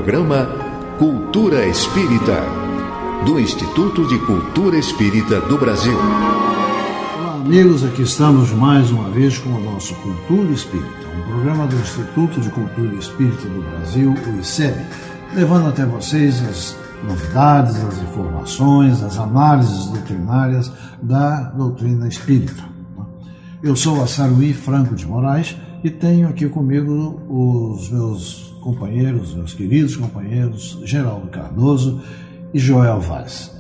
programa Cultura Espírita, do Instituto de Cultura Espírita do Brasil. Olá, amigos, aqui estamos mais uma vez com o nosso Cultura Espírita, um programa do Instituto de Cultura Espírita do Brasil, o ICEB, levando até vocês as novidades, as informações, as análises doutrinárias da doutrina espírita. Eu sou Assaruí Franco de Moraes e tenho aqui comigo os meus companheiros, meus queridos companheiros, Geraldo Cardoso e Joel Vaz.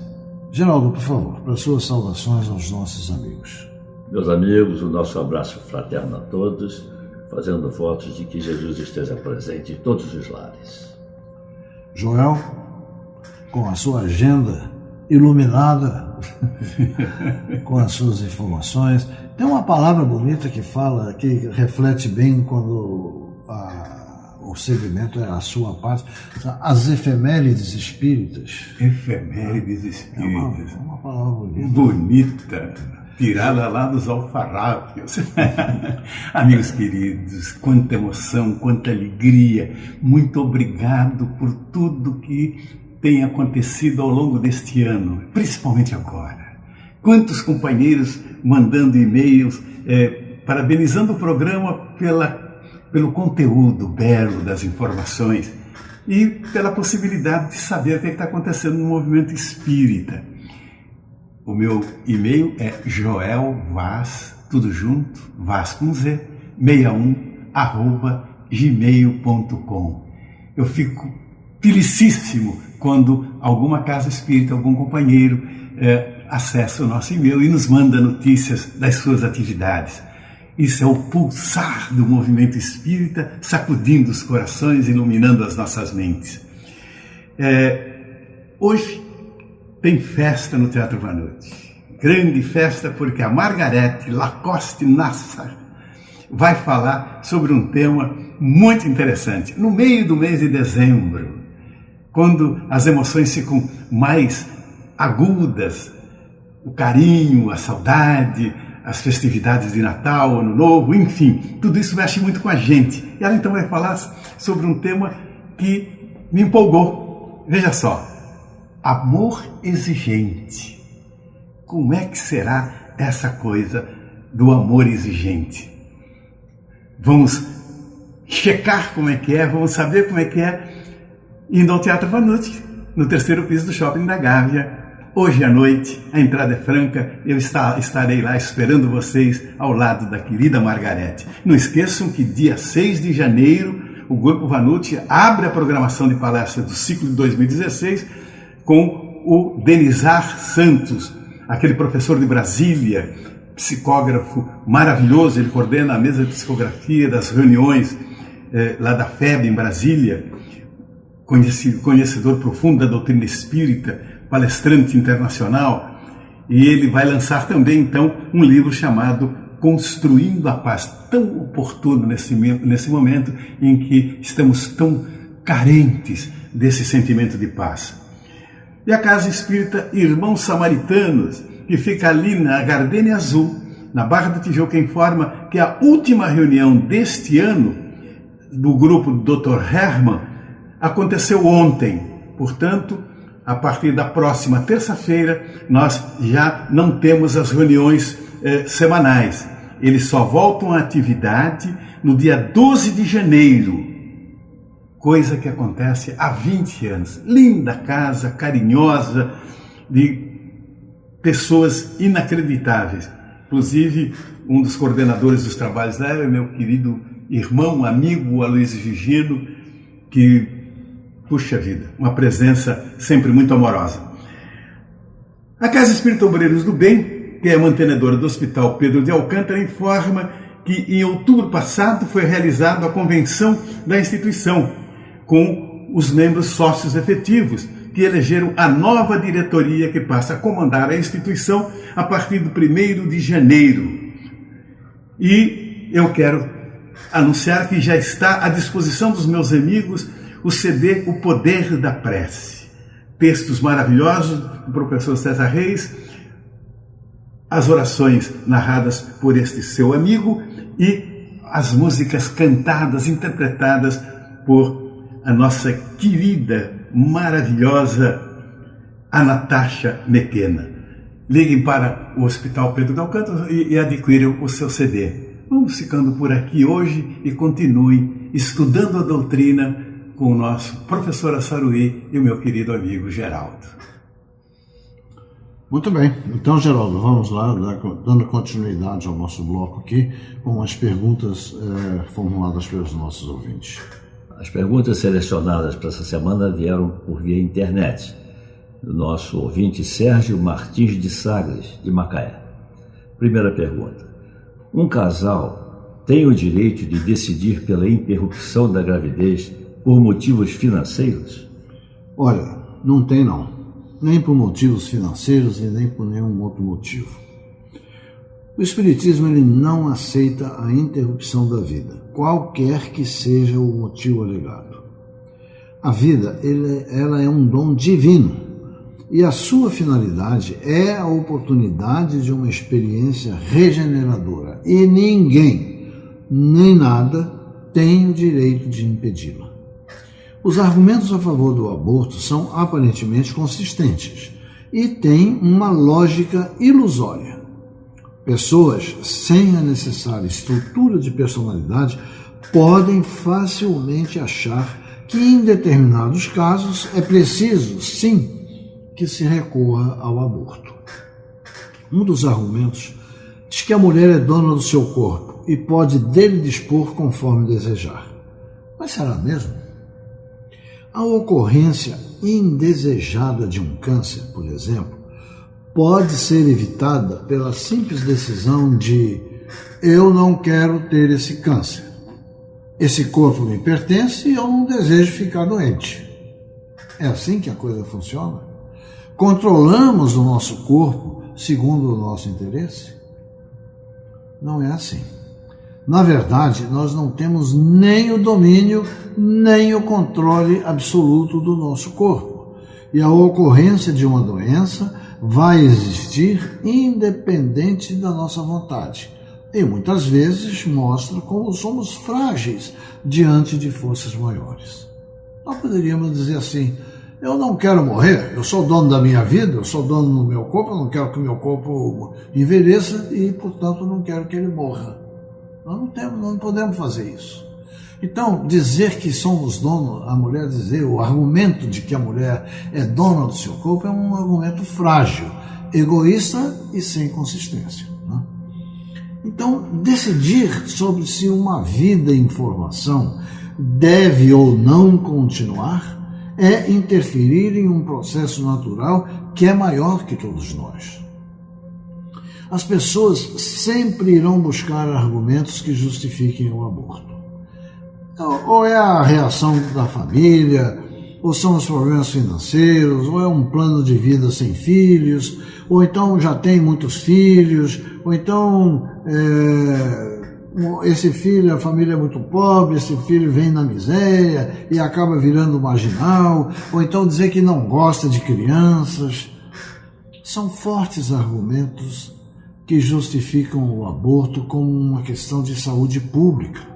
Geraldo, por favor, para suas saudações aos nossos amigos. Meus amigos, o nosso abraço fraterno a todos, fazendo votos de que Jesus esteja presente em todos os lares. Joel, com a sua agenda iluminada, com as suas informações, tem uma palavra bonita que fala, que reflete bem quando o segmento é a sua parte, as efemérides espíritas. Efemérides espíritas. É uma palavra bonita. Bonita, tirada lá dos alfarrábios. Amigos queridos, quanta emoção, quanta alegria. Muito obrigado por tudo que tem acontecido ao longo deste ano, principalmente agora. Quantos companheiros mandando e-mails, parabenizando o programa pelo conteúdo belo das informações e pela possibilidade de saber o que está acontecendo no movimento espírita. O meu e-mail é joelvaz, tudo junto, Vaz com Z, 61@gmail.com. Eu fico felicíssimo quando alguma casa espírita, algum companheiro acessa o nosso e-mail e nos manda notícias das suas atividades. Isso é o pulsar do movimento espírita, sacudindo os corações, iluminando as nossas mentes. Hoje tem festa no Teatro Vanucci. Grande festa porque a Margarete Lacoste Nassar vai falar sobre um tema muito interessante. No meio do mês de dezembro, quando as emoções ficam mais agudas, o carinho, a saudade, as festividades de Natal, Ano Novo, enfim, tudo isso mexe muito com a gente. E ela então vai falar sobre um tema que me empolgou. Veja só, amor exigente. Como é que será essa coisa do amor exigente? Vamos checar como é que é, vamos saber como é que é, indo ao Teatro Vanucci, no 3º piso do Shopping da Gávea. Hoje à noite, a entrada é franca, eu estarei lá esperando vocês ao lado da querida Margarete. Não esqueçam que dia 6 de janeiro, o Grupo Vanucci abre a programação de palestras do ciclo de 2016 com o Denizar Santos, aquele professor de Brasília, psicógrafo maravilhoso. Ele coordena a mesa de psicografia das reuniões lá da FEB em Brasília, conhecedor profundo da doutrina espírita, palestrante internacional, e ele vai lançar também, então, um livro chamado Construindo a Paz, tão oportuno nesse momento em que estamos tão carentes desse sentimento de paz. E a Casa Espírita Irmãos Samaritanos, que fica ali na Gardênia Azul, na Barra do Tijuca, informa que a última reunião deste ano do grupo do Dr. Hermann aconteceu ontem. Portanto, a partir da próxima terça-feira, nós já não temos as reuniões semanais. Eles só voltam à atividade no dia 12 de janeiro, coisa que acontece há 20 anos. Linda casa, carinhosa, de pessoas inacreditáveis. Inclusive, um dos coordenadores dos trabalhos lá é meu querido irmão, amigo, Aloysio Gigino, que, puxa vida, uma presença sempre muito amorosa. A Casa Espírita Obreiros do Bem, que é mantenedora do Hospital Pedro de Alcântara, informa que em outubro passado foi realizada a convenção da instituição, com os membros sócios efetivos, que elegeram a nova diretoria que passa a comandar a instituição a partir do 1º de janeiro. E eu quero anunciar que já está à disposição dos meus amigos o CD O Poder da Prece. Textos maravilhosos do professor César Reis, as orações narradas por este seu amigo e as músicas cantadas, interpretadas por a nossa querida, maravilhosa Anastasia McKenna. Liguem para o Hospital Pedro de Alcântara e adquiram o seu CD. Vamos ficando por aqui hoje e continuem estudando a doutrina com o nosso professor Assaruí e o meu querido amigo Geraldo. Muito bem. Então, Geraldo, vamos lá, dando continuidade ao nosso bloco aqui, com as perguntas formuladas pelos nossos ouvintes. As perguntas selecionadas para essa semana vieram por via internet, do nosso ouvinte Sérgio Martins de Sagres, de Macaé. Primeira pergunta: um casal tem o direito de decidir pela interrupção da gravidez por motivos financeiros? Olha, não tem não. Nem por motivos financeiros e nem por nenhum outro motivo. O Espiritismo ele não aceita a interrupção da vida, qualquer que seja o motivo alegado. A vida ela é um dom divino e a sua finalidade é a oportunidade de uma experiência regeneradora e ninguém, nem nada, tem o direito de impedi-la. Os argumentos a favor do aborto são aparentemente consistentes e têm uma lógica ilusória. Pessoas sem a necessária estrutura de personalidade podem facilmente achar que em determinados casos é preciso, sim, que se recorra ao aborto. Um dos argumentos diz que a mulher é dona do seu corpo e pode dele dispor conforme desejar. Mas será mesmo? A ocorrência indesejada de um câncer, por exemplo, pode ser evitada pela simples decisão de eu não quero ter esse câncer. Esse corpo me pertence e eu não desejo ficar doente. É assim que a coisa funciona? Controlamos o nosso corpo segundo o nosso interesse? Não é assim. Na verdade, nós não temos nem o domínio, nem o controle absoluto do nosso corpo. E a ocorrência de uma doença vai existir independente da nossa vontade. E muitas vezes mostra como somos frágeis diante de forças maiores. Nós poderíamos dizer assim: eu não quero morrer, eu sou dono da minha vida, eu sou dono do meu corpo, eu não quero que o meu corpo envelheça e, portanto, não quero que ele morra. Nós não podemos fazer isso. Então, dizer que somos donos, a mulher dizer, o argumento de que a mulher é dona do seu corpo é um argumento frágil, egoísta e sem consistência. Né? Então, decidir sobre se uma vida em formação deve ou não continuar é interferir em um processo natural que é maior que todos nós. As pessoas sempre irão buscar argumentos que justifiquem o aborto. Ou é a reação da família, ou são os problemas financeiros, ou é um plano de vida sem filhos, ou então já tem muitos filhos, ou então esse filho, a família é muito pobre, esse filho vem na miséria e acaba virando marginal, ou então dizer que não gosta de crianças. São fortes argumentos que justificam o aborto como uma questão de saúde pública.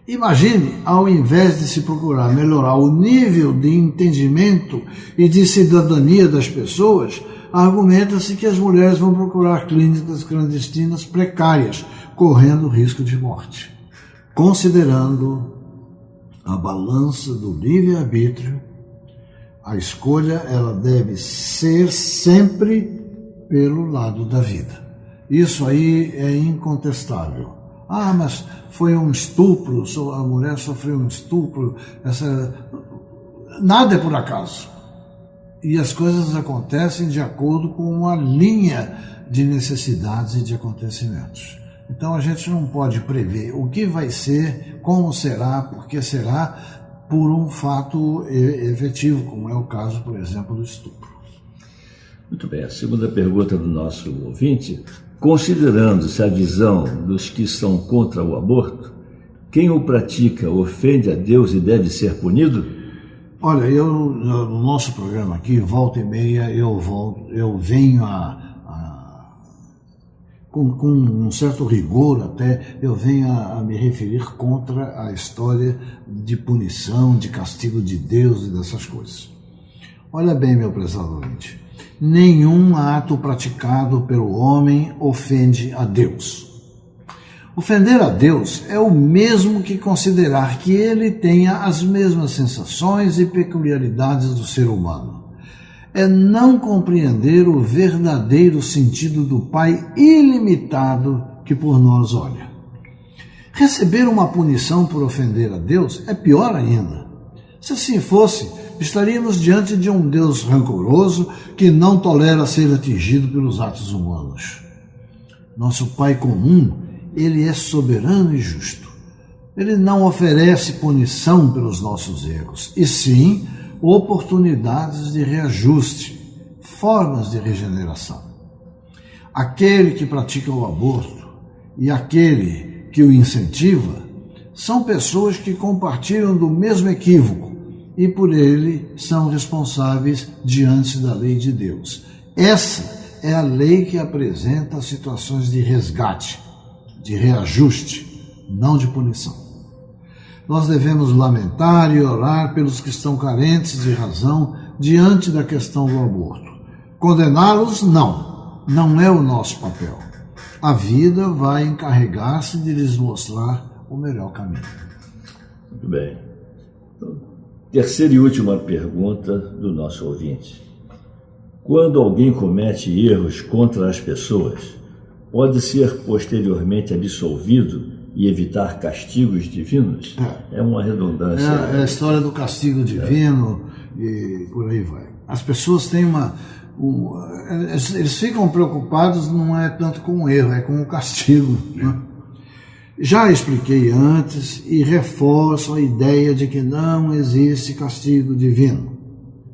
Imagine, ao invés de se procurar melhorar o nível de entendimento e de cidadania das pessoas, argumenta-se que as mulheres vão procurar clínicas clandestinas precárias, correndo risco de morte. Considerando a balança do livre-arbítrio, a escolha ela deve ser sempre pelo lado da vida. Isso aí é incontestável. Ah, mas foi um estupro, a mulher sofreu um estupro, nada é por acaso. E as coisas acontecem de acordo com uma linha de necessidades e de acontecimentos. Então a gente não pode prever o que vai ser, como será, por que será, por um fato efetivo, como é o caso, por exemplo, do estupro. Muito bem, a segunda pergunta do nosso ouvinte: considerando-se a visão dos que são contra o aborto, quem o pratica ofende a Deus e deve ser punido? Olha, no nosso programa aqui, volta e meia, eu venho a com um certo rigor até, eu venho a me referir contra a história de punição, de castigo de Deus e dessas coisas. Olha bem, meu prezado ouvinte, nenhum ato praticado pelo homem ofende a Deus. Ofender a Deus é o mesmo que considerar que ele tenha as mesmas sensações e peculiaridades do ser humano. É não compreender o verdadeiro sentido do Pai ilimitado que por nós olha. Receber uma punição por ofender a Deus é pior ainda. Se assim fosse, estaríamos diante de um Deus rancoroso que não tolera ser atingido pelos atos humanos. Nosso Pai comum, ele é soberano e justo. Ele não oferece punição pelos nossos erros, e sim oportunidades de reajuste, formas de regeneração. Aquele que pratica o aborto e aquele que o incentiva são pessoas que compartilham do mesmo equívoco e por ele são responsáveis diante da lei de Deus. Essa é a lei que apresenta situações de resgate, de reajuste, não de punição. Nós devemos lamentar e orar pelos que estão carentes de razão diante da questão do aborto. Condená-los, não é o nosso papel. A vida vai encarregar-se de lhes mostrar o melhor caminho. Muito bem. Então, terceira e última pergunta do nosso ouvinte. Quando alguém comete erros contra as pessoas, pode ser posteriormente absolvido e evitar castigos divinos? É uma redundância. É a história do castigo divino e por aí vai. As pessoas têm eles ficam preocupados não é tanto com o erro, é com o castigo. Né? Já expliquei antes e reforço a ideia de que não existe castigo divino.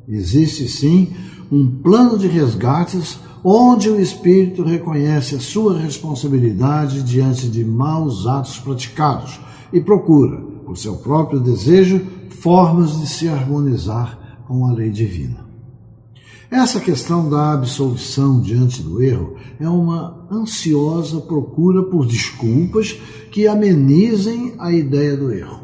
Existe sim um plano de resgates onde o espírito reconhece a sua responsabilidade diante de maus atos praticados e procura, por seu próprio desejo, formas de se harmonizar com a lei divina. Essa questão da absolvição diante do erro é uma ansiosa procura por desculpas que amenizem a ideia do erro.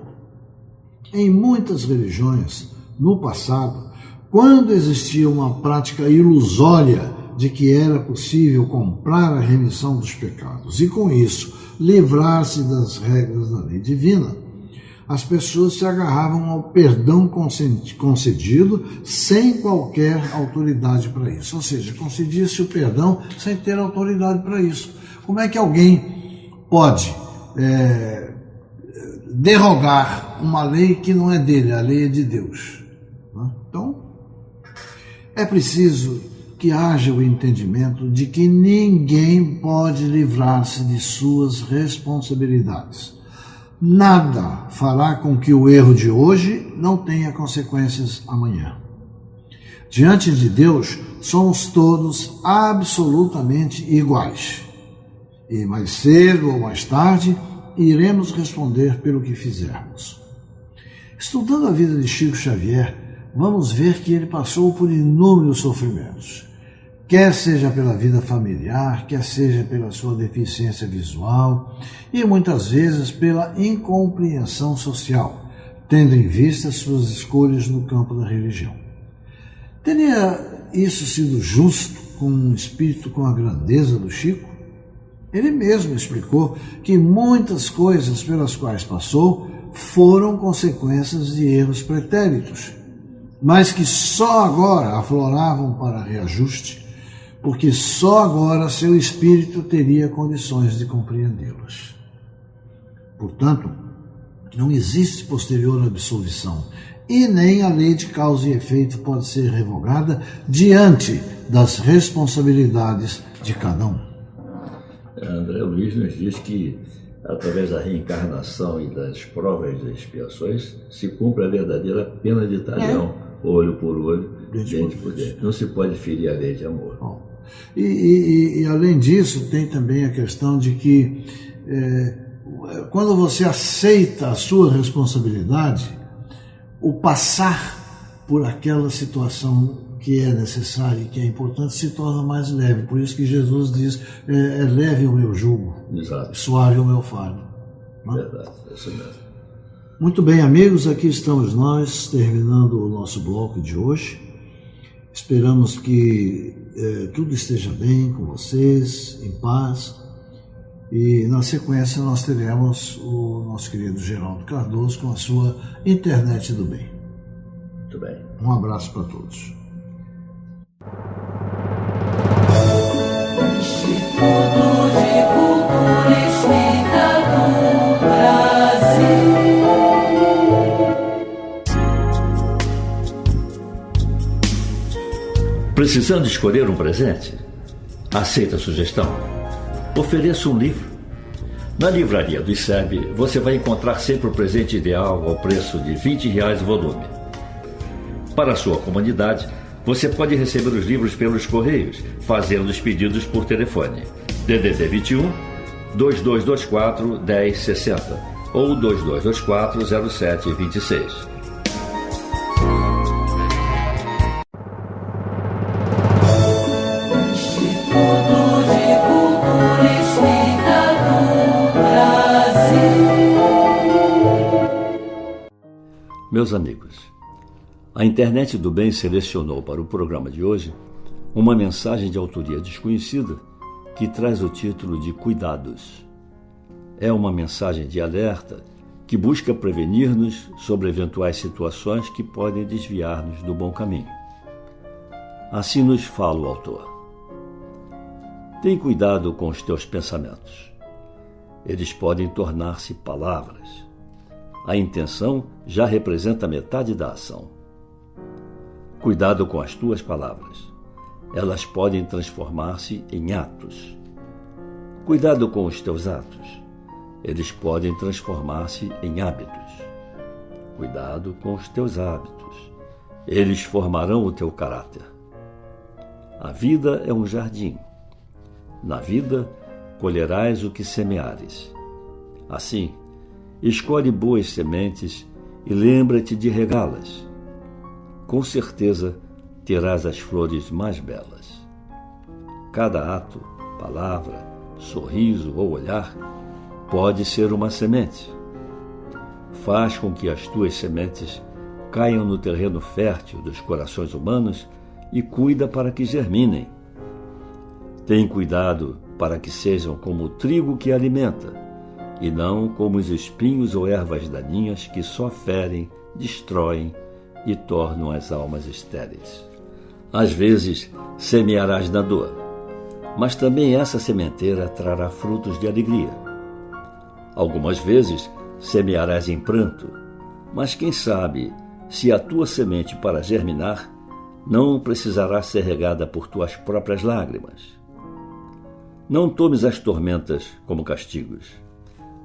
Em muitas religiões, no passado, quando existia uma prática ilusória de que era possível comprar a remissão dos pecados e, com isso, livrar-se das regras da lei divina, as pessoas se agarravam ao perdão concedido sem qualquer autoridade para isso. Ou seja, concedia-se o perdão sem ter autoridade para isso. Como é que alguém pode derrogar uma lei que não é dele, a lei é de Deus? Então, é preciso que haja o entendimento de que ninguém pode livrar-se de suas responsabilidades. Nada fará com que o erro de hoje não tenha consequências amanhã. Diante de Deus, somos todos absolutamente iguais. E mais cedo ou mais tarde, iremos responder pelo que fizermos. Estudando a vida de Chico Xavier, vamos ver que ele passou por inúmeros sofrimentos. Quer seja pela vida familiar, quer seja pela sua deficiência visual e muitas vezes pela incompreensão social, tendo em vista suas escolhas no campo da religião. Teria isso sido justo com um espírito com a grandeza do Chico? Ele mesmo explicou que muitas coisas pelas quais passou foram consequências de erros pretéritos, mas que só agora afloravam para reajuste, porque só agora seu espírito teria condições de compreendê-los. Portanto, não existe posterior absolvição, e nem a lei de causa e efeito pode ser revogada diante das responsabilidades de cada um. André Luiz nos diz que, através da reencarnação e das provas e expiações, se cumpre a verdadeira pena de talhão, olho por olho, dente por dente. Não se pode ferir a lei de amor. Bom, e além disso, tem também a questão de que quando você aceita a sua responsabilidade, o passar por aquela situação que é necessário e que é importante se torna mais leve. Por isso que Jesus diz, é leve o meu jugo, Exato. suave o meu fardo. Não? Verdade, é isso mesmo. Muito bem, amigos, aqui estamos nós, terminando o nosso bloco de hoje. Esperamos que tudo esteja bem com vocês, em paz. E na sequência nós teremos o nosso querido Geraldo Cardoso com a sua Internet do Bem. Muito bem. Um abraço para todos. Instituto de Cultura Espírita do Brasil. Precisando escolher um presente? Aceita a sugestão? Ofereça um livro. Na livraria do ICEB, você vai encontrar sempre o presente ideal ao preço de R$20 o volume. Para a sua comunidade, você pode receber os livros pelos correios, fazendo os pedidos por telefone. DDD 21 2224 1060 ou 2224 0726. Meus amigos, a Internet do Bem selecionou para o programa de hoje uma mensagem de autoria desconhecida que traz o título de Cuidados. É uma mensagem de alerta que busca prevenir-nos sobre eventuais situações que podem desviar-nos do bom caminho. Assim nos fala o autor. Tem cuidado com os teus pensamentos. Eles podem tornar-se palavras. A intenção já representa metade da ação. Cuidado com as tuas palavras. Elas podem transformar-se em atos. Cuidado com os teus atos. Eles podem transformar-se em hábitos. Cuidado com os teus hábitos. Eles formarão o teu caráter. A vida é um jardim. Na vida, colherás o que semeares. Assim, escolhe boas sementes e lembra-te de regá-las. Com certeza, terás as flores mais belas. Cada ato, palavra, sorriso ou olhar pode ser uma semente. Faz com que as tuas sementes caiam no terreno fértil dos corações humanos e cuida para que germinem. Tem cuidado para que sejam como o trigo que alimenta, e não como os espinhos ou ervas daninhas que só ferem, destroem e tornam as almas estéreis. Às vezes, semearás na dor, mas também essa sementeira trará frutos de alegria. Algumas vezes, semearás em pranto, mas quem sabe, se a tua semente para germinar, não precisará ser regada por tuas próprias lágrimas. Não tomes as tormentas como castigos.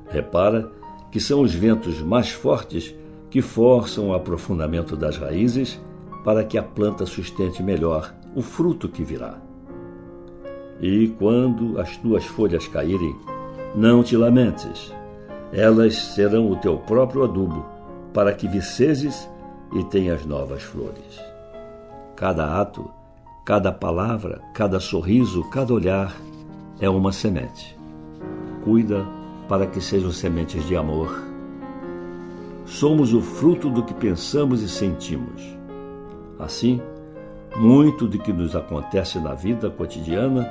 Repara que são os ventos mais fortes que forçam o aprofundamento das raízes para que a planta sustente melhor o fruto que virá. E quando as tuas folhas caírem, não te lamentes. Elas serão o teu próprio adubo para que vicejes e tenhas novas flores. Cada ato, cada palavra, cada sorriso, cada olhar é uma semente. Cuida para que sejam sementes de amor. Somos o fruto do que pensamos e sentimos. Assim, muito do que nos acontece na vida cotidiana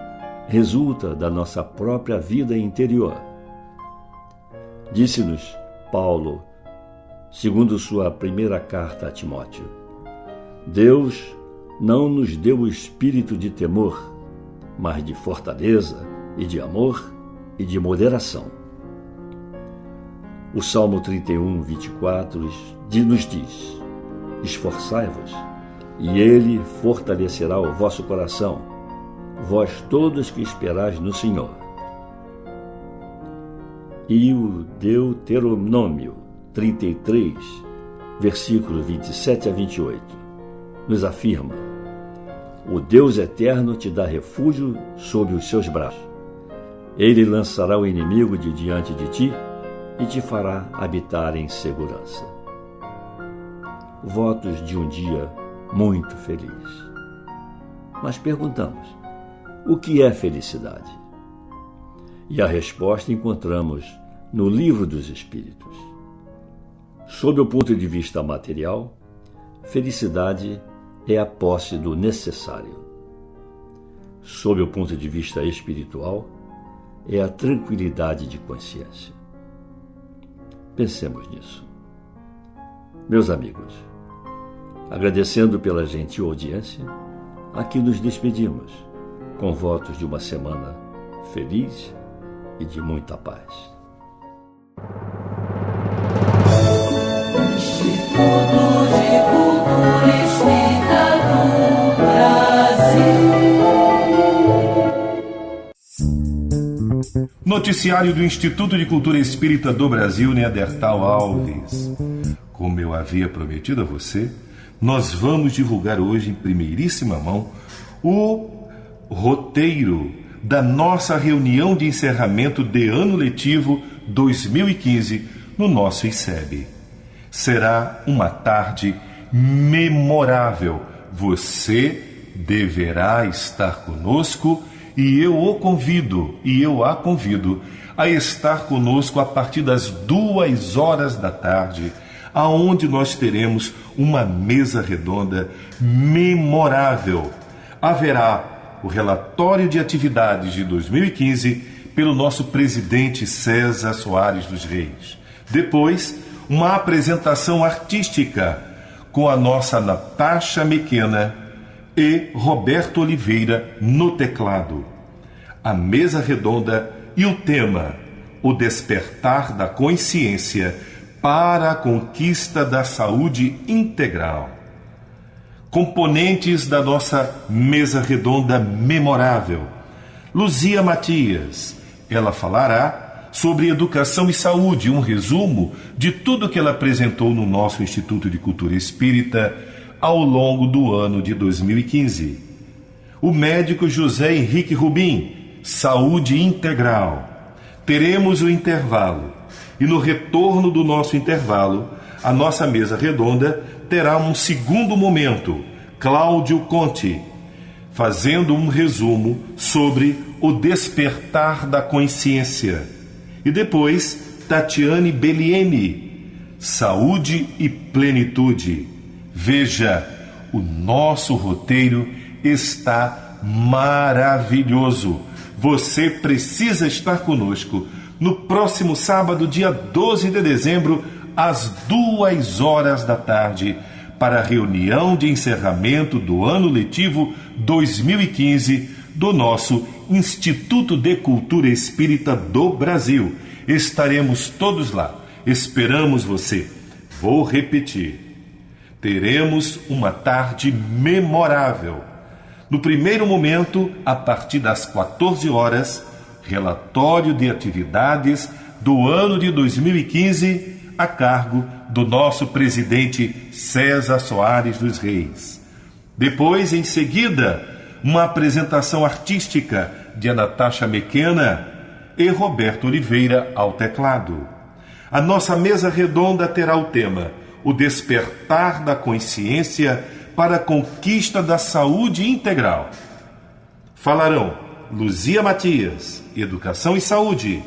resulta da nossa própria vida interior. Disse-nos Paulo, segundo sua primeira carta a Timóteo: Deus não nos deu o espírito de temor, mas de fortaleza e de amor e de moderação. O Salmo 31, 24 nos diz: Esforçai-vos, e ele fortalecerá o vosso coração, vós todos que esperais no Senhor. E o Deuteronômio 33, versículos 27 a 28, nos afirma: O Deus eterno te dá refúgio sob os seus braços. Ele lançará o inimigo de diante de ti e te fará habitar em segurança. Votos de um dia muito feliz. mas perguntamos: o que é felicidade? E a resposta encontramos no Livro dos Espíritos. Sob o ponto de vista material, felicidade é a posse do necessário. Sob o ponto de vista espiritual, é a tranquilidade de consciência. Pensemos nisso. Meus amigos, agradecendo pela gentil audiência, aqui nos despedimos, com votos de uma semana feliz e de muita paz. Instituto de Cultura Espírita do Brasil. Noticiário do Instituto de Cultura Espírita do Brasil, Neandertal Alves. Como eu havia prometido a você, nós vamos divulgar hoje em primeiríssima mão o roteiro da nossa reunião de encerramento de ano letivo 2015 no nosso ICEB. Será uma tarde memorável. Você deverá estar conosco e eu o convido, e eu a convido a estar conosco a partir das 2 da tarde, aonde nós teremos uma mesa redonda memorável. Haverá o relatório de atividades de 2015 pelo nosso presidente César Soares dos Reis. Depois, uma apresentação artística com a nossa Natasha Mequena e Roberto Oliveira no teclado. A mesa redonda e o tema: o despertar da consciência para a conquista da saúde integral. Componentes da nossa mesa redonda memorável: Luzia Matias. Ela falará sobre educação e saúde, um resumo de tudo que ela apresentou no nosso Instituto de Cultura Espírita ao longo do ano de 2015. O médico José Henrique Rubim, saúde integral. Teremos o intervalo e no retorno do nosso intervalo, a nossa mesa redonda terá um segundo momento, Cláudio Conte, fazendo um resumo sobre o despertar da consciência. E depois, Tatiane Bellieni, saúde e plenitude. Veja, o nosso roteiro está maravilhoso. Você precisa estar conosco no próximo sábado, dia 12 de dezembro, às 2 da tarde, para a reunião de encerramento do ano letivo 2015 do nosso Instituto de Cultura Espírita do Brasil. Estaremos todos lá. Esperamos você. Vou repetir. Teremos uma tarde memorável. No primeiro momento, a partir das 14 horas, relatório de atividades do ano de 2015 a cargo do nosso presidente César Soares dos Reis. Depois, em seguida, uma apresentação artística de Natasha Mequena e Roberto Oliveira ao teclado. A nossa mesa redonda terá o tema: o despertar da consciência para a conquista da saúde integral. Falarão Luzia Matias, Educação e Saúde,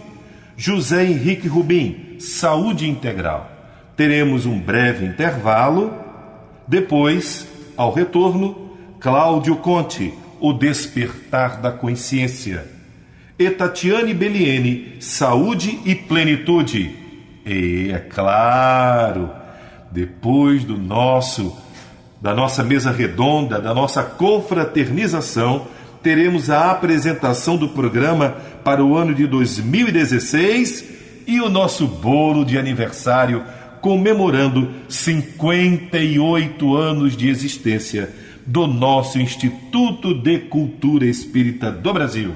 José Henrique Rubim, Saúde Integral. Teremos um breve intervalo. Depois, ao retorno, Cláudio Conte, o despertar da consciência. E Tatiane Bellieni, saúde e plenitude. E, é claro, depois da nossa mesa redonda, da nossa confraternização, teremos a apresentação do programa para o ano de 2016 e o nosso bolo de aniversário comemorando 58 anos de existência do nosso Instituto de Cultura Espírita do Brasil.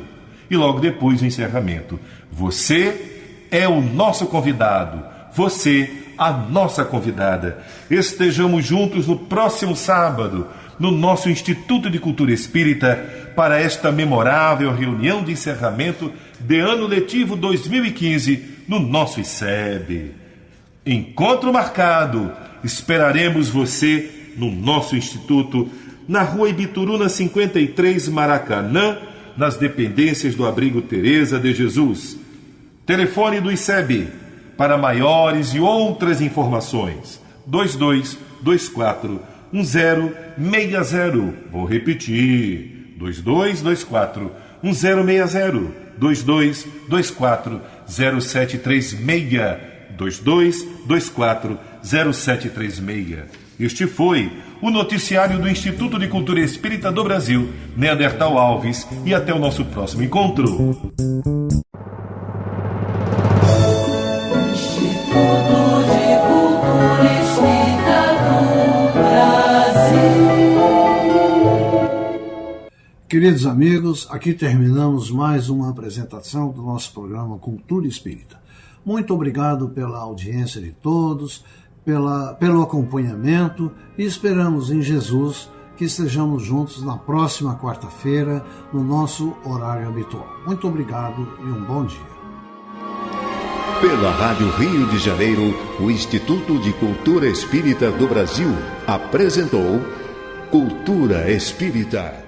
E logo depois o encerramento. Você é o nosso convidado, você a nossa convidada. Estejamos juntos no próximo sábado, no nosso Instituto de Cultura Espírita, para esta memorável reunião de encerramento de ano letivo 2015 no nosso ICEB. Encontro marcado. Esperaremos você no nosso Instituto na Rua Ibituruna 53, Maracanã, nas dependências do Abrigo Teresa de Jesus. Telefone do ICEB para maiores e outras informações: 2224-1060. Vou repetir: 2224-1060. 2224-0736. 2224-0736. Este foi o noticiário do Instituto de Cultura Espírita do Brasil, Neandertal Alves, e até o nosso próximo encontro. Instituto de Cultura Espírita do Brasil. Queridos amigos, aqui terminamos mais uma apresentação do nosso programa Cultura Espírita. Muito obrigado pela audiência de todos, pelo acompanhamento, e esperamos em Jesus que estejamos juntos na próxima quarta-feira, no nosso horário habitual. Muito obrigado e um bom dia. Pela Rádio Rio de Janeiro, o Instituto de Cultura Espírita do Brasil apresentou Cultura Espírita.